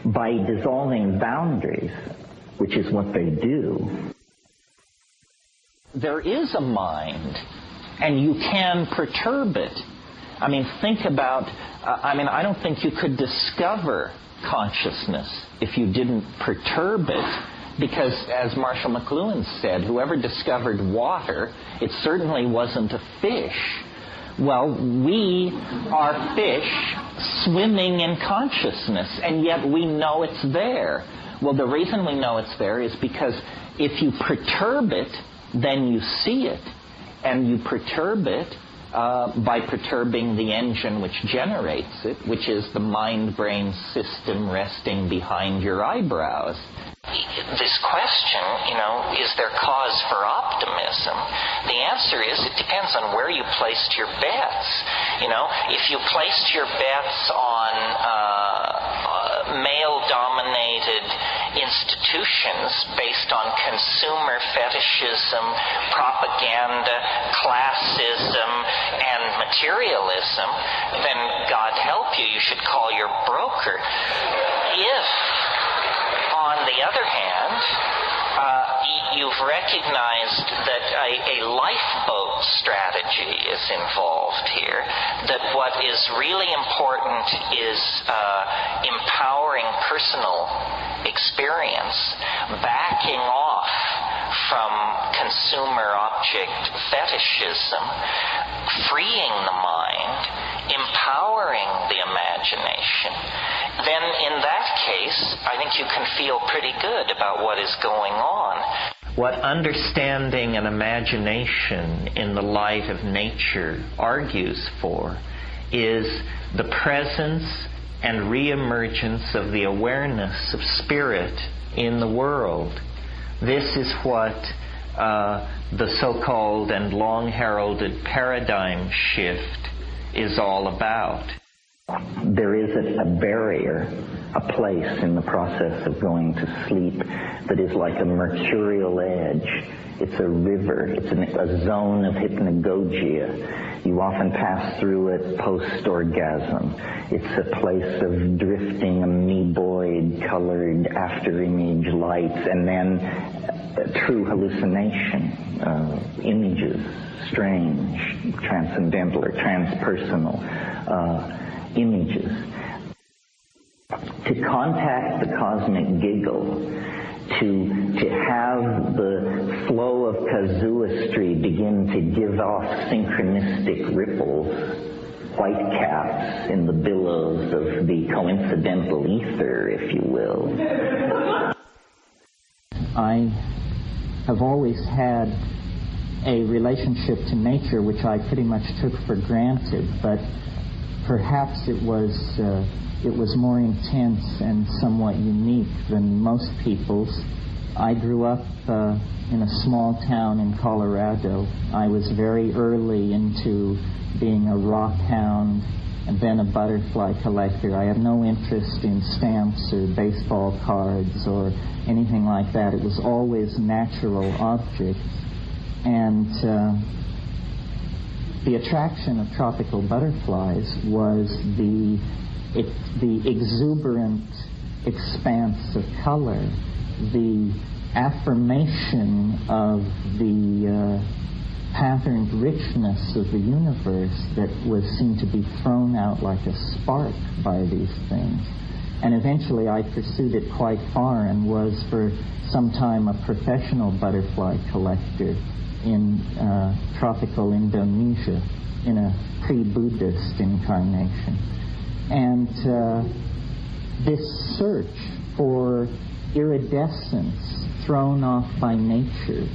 [SPEAKER 1] by dissolving boundaries, which is what they do. There is a mind, and you can perturb it. I mean, think about, I don't think you could discover consciousness if you didn't perturb it, because as Marshall McLuhan said, whoever discovered water, it certainly wasn't a fish. Well, we are fish swimming in consciousness, and yet we know it's there. Well, the reason we know it's there is because if you perturb it, then you see it. And you perturb it by perturbing the engine which generates it, which is the mind-brain system resting behind your eyebrows. This question, is there cause for optimism? The answer is it depends on where you placed your bets. If you placed your bets on male-dominated institutions based on consumer fetishism, propaganda, classism, and materialism, then God help you, you should call your broker. If, on the other hand, you've recognized that a lifeboat strategy is involved here, that what is really important is empowering personal experience, backing off from consumer object fetishism, freeing the mind, empowering the imagination, then in that case, I think you can feel pretty good about what is going on. What understanding and imagination in the light of nature argues for is the presence and reemergence of the awareness of spirit in the world. This is what the so-called and long-heralded paradigm shift is all about. There is a barrier, a place in the process of going to sleep that is like a mercurial edge. It's a river. It's a zone of hypnagogia. You often pass through it post-orgasm. It's a place of drifting amoeboid colored after-image lights, and then true hallucination, images, strange, transcendental or transpersonal images. To contact the cosmic giggle, to have the flow of casuistry begin to give off synchronistic ripples, white caps in the billows of the coincidental ether, if you will.
[SPEAKER 7] I have always had a relationship to nature which I pretty much took for granted, but perhaps it was more intense and somewhat unique than most people's. I grew up in a small town in Colorado. I was very early into being a rock hound and then a butterfly collector. I had no interest in stamps or baseball cards or anything like that. It was always natural objects. And the attraction of tropical butterflies was the exuberant expanse of color, the affirmation of the patterned richness of the universe that was seen to be thrown out like a spark by these things. And eventually I pursued it quite far and was for some time a professional butterfly collector in tropical Indonesia in a pre-Buddhist incarnation. And this search for iridescence thrown off by nature,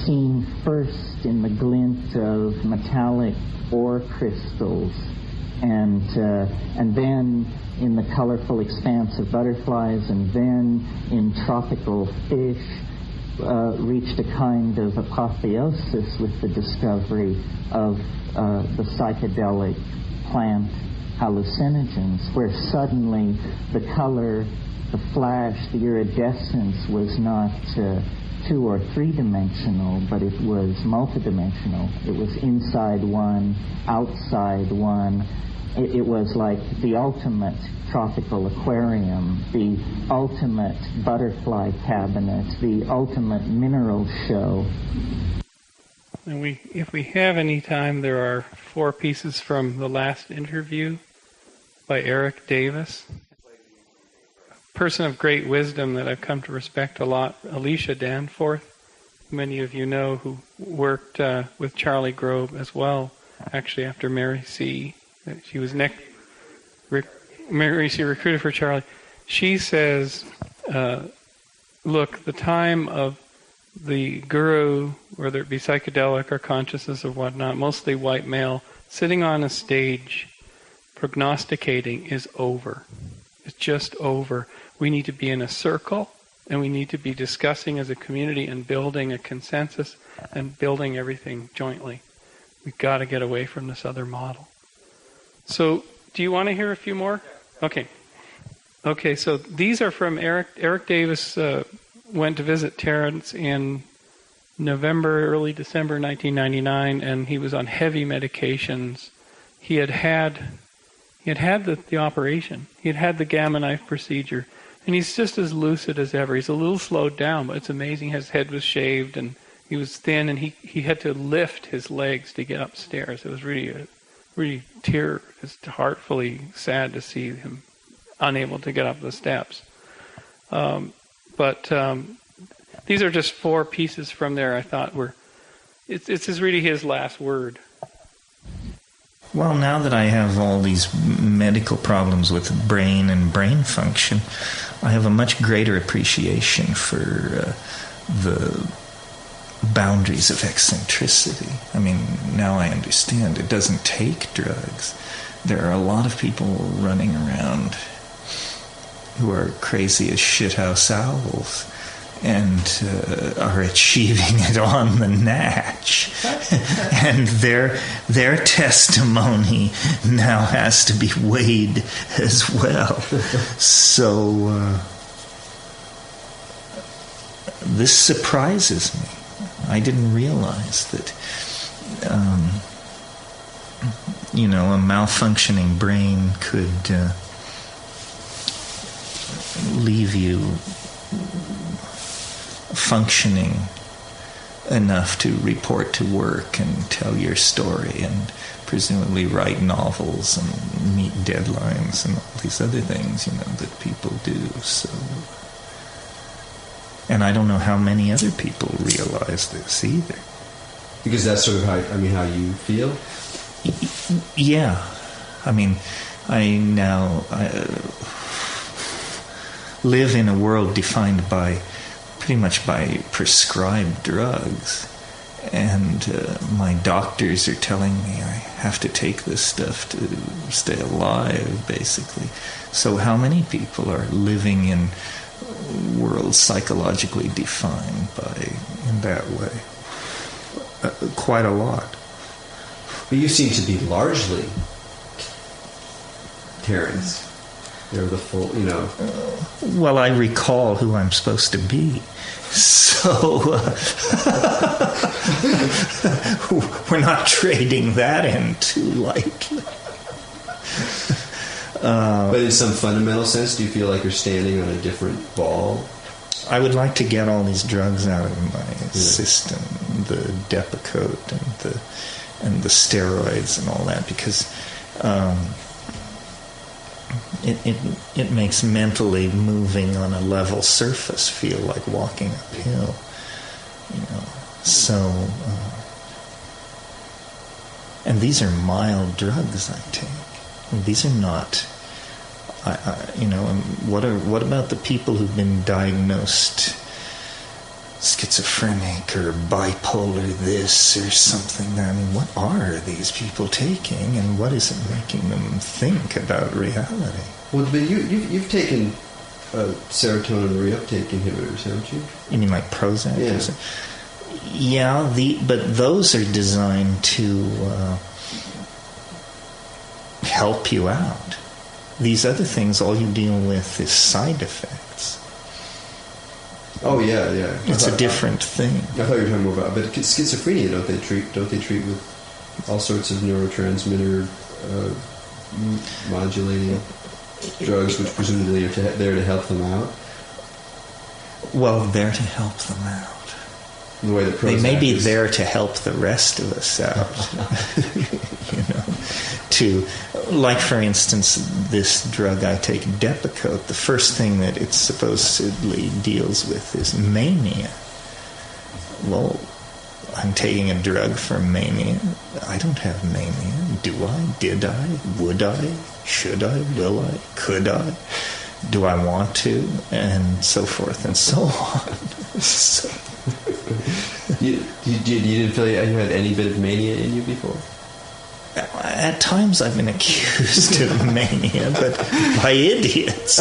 [SPEAKER 7] seen first in the glint of metallic ore crystals, and then in the colorful expanse of butterflies, and then in tropical fish, reached a kind of apotheosis with the discovery of the psychedelic plant hallucinogens, where suddenly the color, the flash, the iridescence was not 2 or 3 dimensional, but it was multidimensional. It was inside one, outside one. It was like the ultimate tropical aquarium, the ultimate butterfly cabinet, the ultimate mineral show.
[SPEAKER 3] And if we have any time, there are 4 pieces from the last interview by Eric Davis, a person of great wisdom that I've come to respect a lot, Alicia Danforth, many of you know, who worked with Charlie Grove as well, actually after Mary C. She was Mary C. recruited for Charlie. She says, look, the time of the guru, whether it be psychedelic or consciousness or whatnot, mostly white male, sitting on a stage prognosticating is over. It's just over. We need to be in a circle, and we need to be discussing as a community and building a consensus and building everything jointly. We've got to get away from this other model. So, do you want to hear a few more? Okay. Okay, so these are from Eric. Eric Davis went to visit Terence in November, early December 1999, and he was on heavy medications. He had the operation. He had had the gamma knife procedure, and he's just as lucid as ever. He's a little slowed down, but it's amazing. His head was shaved, and he was thin, and he had to lift his legs to get upstairs. It was really it's heartfully sad to see him unable to get up the steps. But these are just 4 pieces from there I thought it's really his last word.
[SPEAKER 8] Well, now that I have all these medical problems with brain and brain function, I have a much greater appreciation for the boundaries of eccentricity. I mean, now I understand it doesn't take drugs. There are a lot of people running around who are crazy as shithouse owls and are achieving it on the natch. And their testimony now has to be weighed as well. So this surprises me. I didn't realize that, a malfunctioning brain could leave you functioning enough to report to work and tell your story and presumably write novels and meet deadlines and all these other things, that people do. So, and I don't know how many other people realize this either.
[SPEAKER 9] Because that's sort of how you feel?
[SPEAKER 8] Yeah. I mean, I live in a world defined pretty much by prescribed drugs. And my doctors are telling me I have to take this stuff to stay alive, basically. So how many people are living in worlds psychologically defined in that way? Quite a lot.
[SPEAKER 9] But you seem to be largely Terence. You're the full,
[SPEAKER 8] Well, I recall who I'm supposed to be. So we're not trading that in too lightly.
[SPEAKER 9] But in some fundamental sense, do you feel like you're standing on a different ball?
[SPEAKER 8] I would like to get all these drugs out of my system, the Depakote and the steroids and all that, because it makes mentally moving on a level surface feel like walking uphill, So, and these are mild drugs I take. These are not. What about the people who've been diagnosed schizophrenic or bipolar this or something? I mean, what are these people taking, and what is it making them think about reality?
[SPEAKER 9] Well, but you've taken serotonin reuptake inhibitors, haven't you?
[SPEAKER 8] You mean like Prozac?
[SPEAKER 9] Yeah.
[SPEAKER 8] Yeah, but those are designed to help you out. These other things, all you deal with is side effects.
[SPEAKER 9] Oh yeah.
[SPEAKER 8] It's a different thing.
[SPEAKER 9] I thought you were talking more about, but schizophrenia, don't they treat with all sorts of neurotransmitter modulating drugs, which presumably are there to help them out? Well,
[SPEAKER 8] there to help them out.
[SPEAKER 9] The way that
[SPEAKER 8] they may be there to help the rest of us out. Like for instance, this drug I take, Depakote, the first thing that it supposedly deals with is mania. Well, I'm taking a drug for mania. I don't have mania. Do I? Did I? Would I? Should I? Will I? Could I? Do I want to? And so forth and so on.
[SPEAKER 9] You didn't feel you had any bit of mania in you before?
[SPEAKER 8] At times I've been accused of mania, but by idiots.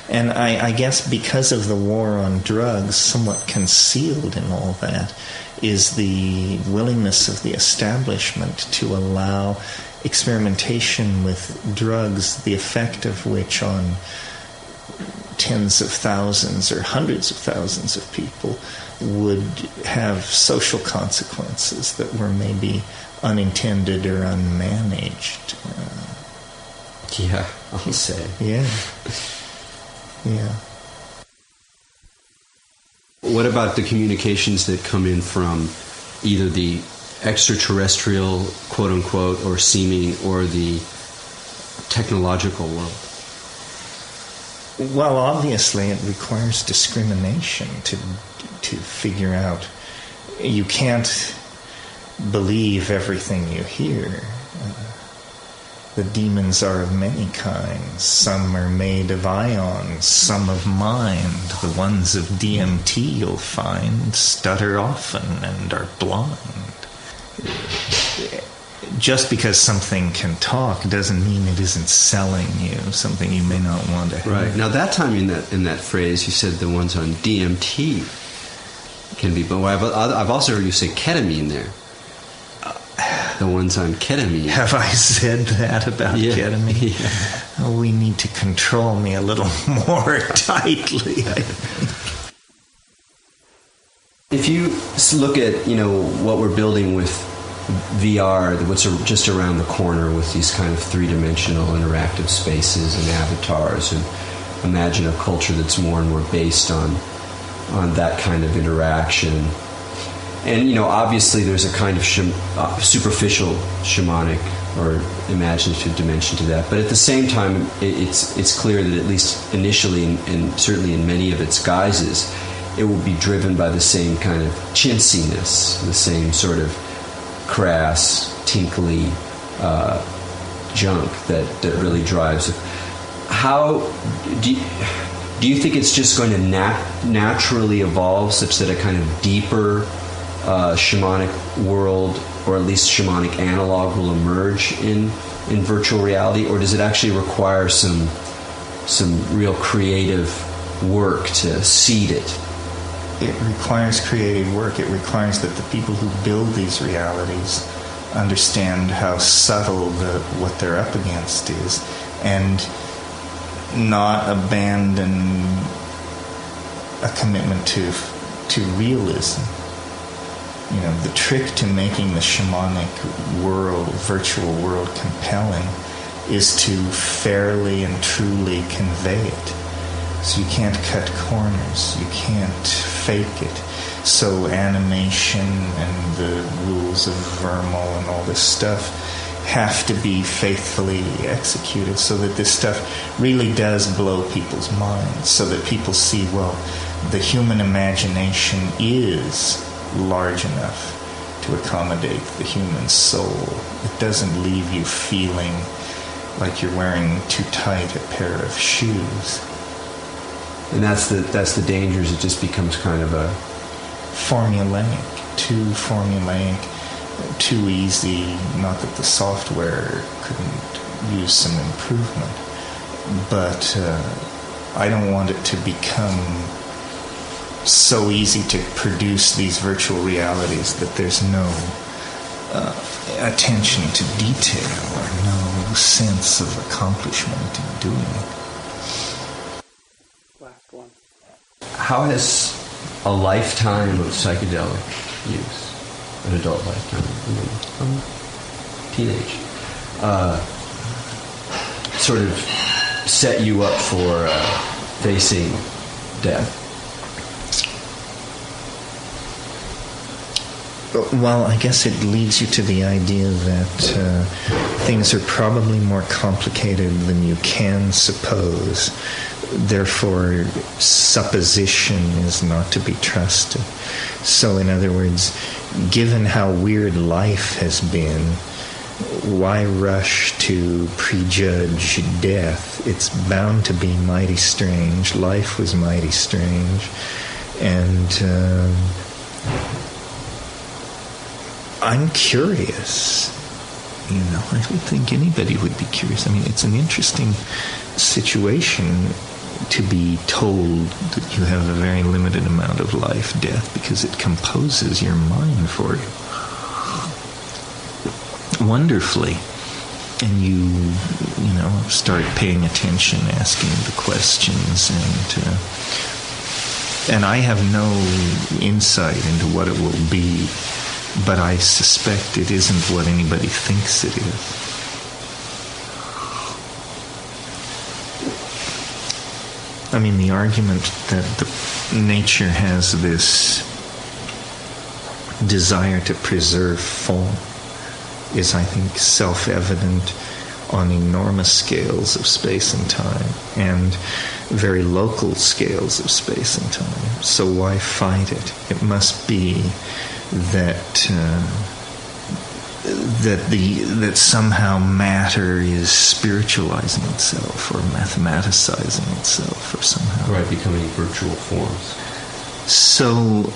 [SPEAKER 8] And I guess because of the war on drugs, somewhat concealed in all that, is the willingness of the establishment to allow experimentation with drugs, the effect of which on tens of thousands or hundreds of thousands of people would have social consequences that were maybe unintended or unmanaged.
[SPEAKER 9] Yeah, I'll say.
[SPEAKER 8] Yeah.
[SPEAKER 9] What about the communications that come in from either the extraterrestrial, quote unquote, or seeming, or the technological world?
[SPEAKER 8] Well, obviously it requires discrimination to figure out. You can't believe everything you hear. The demons are of many kinds. Some are made of ions, some of mind. The ones of DMT you'll find stutter often and are blind. Just because something can talk doesn't mean it isn't selling you something you may not want to have.
[SPEAKER 9] Right. Now that time in that phrase, you said the ones on DMT can be, but I've also heard you say ketamine there. The ones on ketamine.
[SPEAKER 8] Have I said that about ketamine?
[SPEAKER 9] Yeah.
[SPEAKER 8] Oh, we need to control me a little more tightly, I think.
[SPEAKER 9] If you look at, what we're building with VR, what's just around the corner with these kind of three-dimensional interactive spaces and avatars, and imagine a culture that's more and more based on that kind of interaction. And, obviously there's a kind of superficial shamanic or imaginative dimension to that. But at the same time, it's clear that at least initially, and certainly in many of its guises, it will be driven by the same kind of chintziness, the same sort of crass, tinkly junk that really drives it. How do do you think it's just going to naturally evolve such that a kind of deeper shamanic world, or at least shamanic analog, will emerge in virtual reality, or does it actually require some real creative work to seed it?
[SPEAKER 8] It requires creative work. It requires that the people who build these realities understand how subtle what they're up against is, and not abandon a commitment to realism. You know, the trick to making the shamanic world, virtual world, compelling is to fairly and truly convey it. So you can't cut corners, you can't fake it. So animation and the rules of Vermal and all this stuff have to be faithfully executed so that this stuff really does blow people's minds, so that people see, well, the human imagination is large enough to accommodate the human soul. It doesn't leave you feeling like you're wearing too tight a pair of shoes.
[SPEAKER 9] And that's the dangers. It just becomes kind of a
[SPEAKER 8] too formulaic, too easy. Not that the software couldn't use some improvement, but I don't want it to become so easy to produce these virtual realities that there's no attention to detail or no sense of accomplishment in doing it.
[SPEAKER 3] Last one.
[SPEAKER 9] How has a lifetime of psychedelic use, an adult lifetime, teenage, sort of set you up for facing death?
[SPEAKER 8] Well, I guess it leads you to the idea that things are probably more complicated than you can suppose. Therefore, supposition is not to be trusted. So, in other words, given how weird life has been, why rush to prejudge death? It's bound to be mighty strange. Life was mighty strange. And I'm curious. You know, I would think anybody would be curious. I mean, it's an interesting situation to be told that you have a very limited amount of life, death, because it composes your mind for you wonderfully. And you start paying attention, asking the questions, and I have no insight into what it will be, but I suspect it isn't what anybody thinks it is. I mean, the argument that nature has this desire to preserve form is, I think, self-evident on enormous scales of space and time, and very local scales of space and time. So why fight it? It must be that somehow matter is spiritualizing itself or mathematicizing itself or somehow.
[SPEAKER 9] Right, becoming virtual forms.
[SPEAKER 8] So,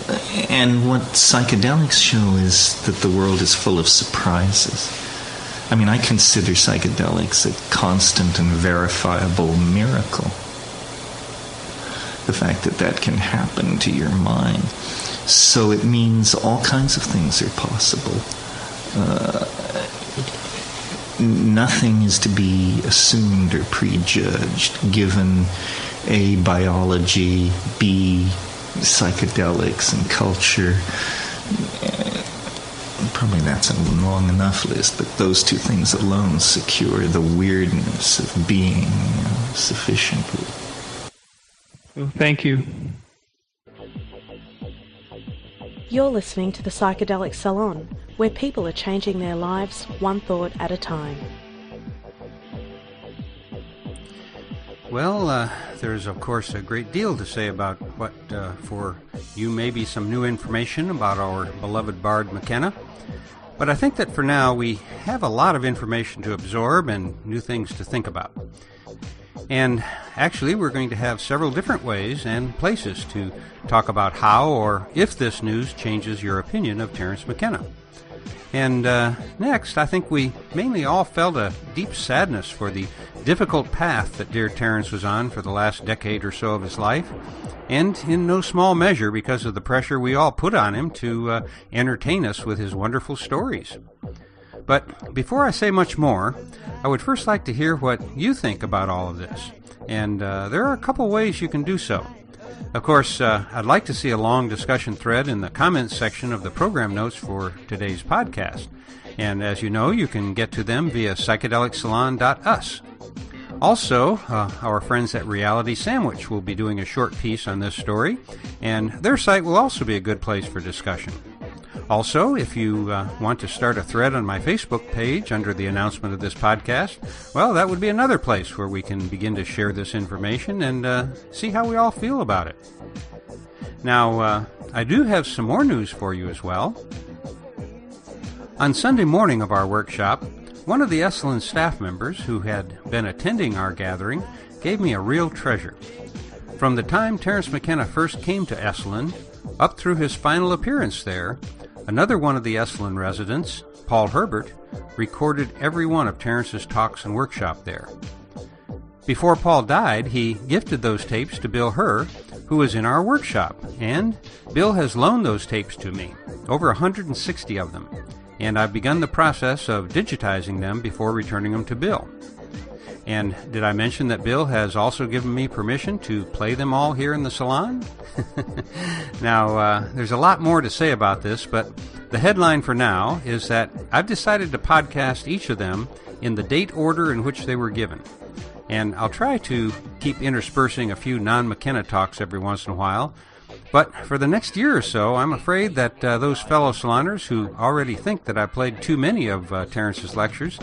[SPEAKER 8] and what psychedelics show is that the world is full of surprises. I mean, I consider psychedelics a constant and verifiable miracle. The fact that can happen to your mind. So it means all kinds of things are possible. Nothing is to be assumed or prejudged, given A, biology, B, psychedelics and culture. Probably that's a long enough list, but those two things alone secure the weirdness of being sufficiently.
[SPEAKER 3] Well, thank you.
[SPEAKER 10] You're listening to the Psychedelic Salon, where people are changing their lives one thought at a time.
[SPEAKER 2] Well, there's of course a great deal to say about what, for you, may be some new information about our beloved bard McKenna. But I think that for now we have a lot of information to absorb and new things to think about. And actually, we're going to have several different ways and places to talk about how or if this news changes your opinion of Terence McKenna. And next, I think we mainly all felt a deep sadness for the difficult path that dear Terence was on for the last decade or so of his life, and in no small measure because of the pressure we all put on him to entertain us with his wonderful stories. But before I say much more, I would first like to hear what you think about all of this, and there are a couple ways you can do so. Of course, I'd like to see a long discussion thread in the comments section of the program notes for today's podcast, and as you know, you can get to them via psychedelicsalon.us. Also, our friends at Reality Sandwich will be doing a short piece on this story, and their site will also be a good place for discussion. Also, if you want to start a thread on my Facebook page under the announcement of this podcast, well, that would be another place where we can begin to share this information and see how we all feel about it. Now, I do have some more news for you as well. On Sunday morning of our workshop, one of the Esalen staff members who had been attending our gathering gave me a real treasure. From the time Terence McKenna first came to Esalen, up through his final appearance there, another one of the Esalen residents, Paul Herbert, recorded every one of Terence's talks and workshop there. Before Paul died, he gifted those tapes to Bill Herr, who was in our workshop, and Bill has loaned those tapes to me, over 160 of them, and I've begun the process of digitizing them before returning them to Bill. And did I mention that Bill has also given me permission to play them all here in the salon? Now, there's a lot more to say about this, but the headline for now is that I've decided to podcast each of them in the date order in which they were given. And I'll try to keep interspersing a few non-McKenna talks every once in a while. But for the next year or so, I'm afraid that those fellow saloners who already think that I played too many of Terence's lectures,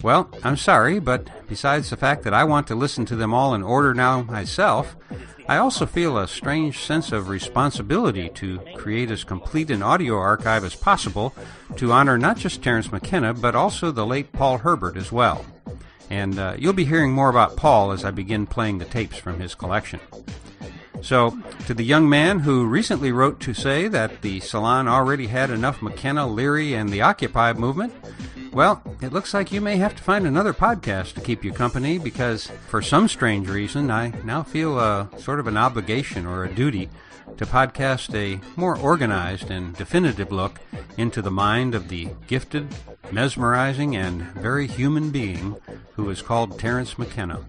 [SPEAKER 2] well, I'm sorry, but besides the fact that I want to listen to them all in order now myself, I also feel a strange sense of responsibility to create as complete an audio archive as possible to honor not just Terence McKenna, but also the late Paul Herbert as well. And you'll be hearing more about Paul as I begin playing the tapes from his collection. So, to the young man who recently wrote to say that the salon already had enough McKenna, Leary, and the Occupy movement, well, it looks like you may have to find another podcast to keep you company because, for some strange reason, I now feel a sort of an obligation or a duty to podcast a more organized and definitive look into the mind of the gifted, mesmerizing, and very human being who is called Terence McKenna.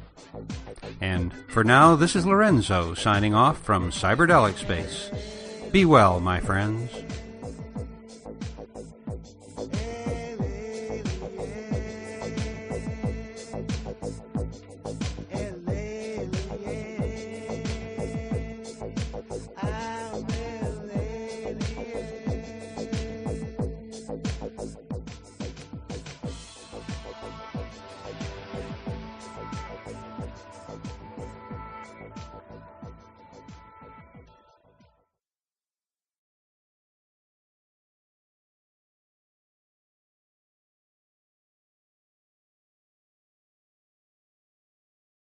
[SPEAKER 2] And for now, this is Lorenzo signing off from Cyberdelic Space. Be well, my friends.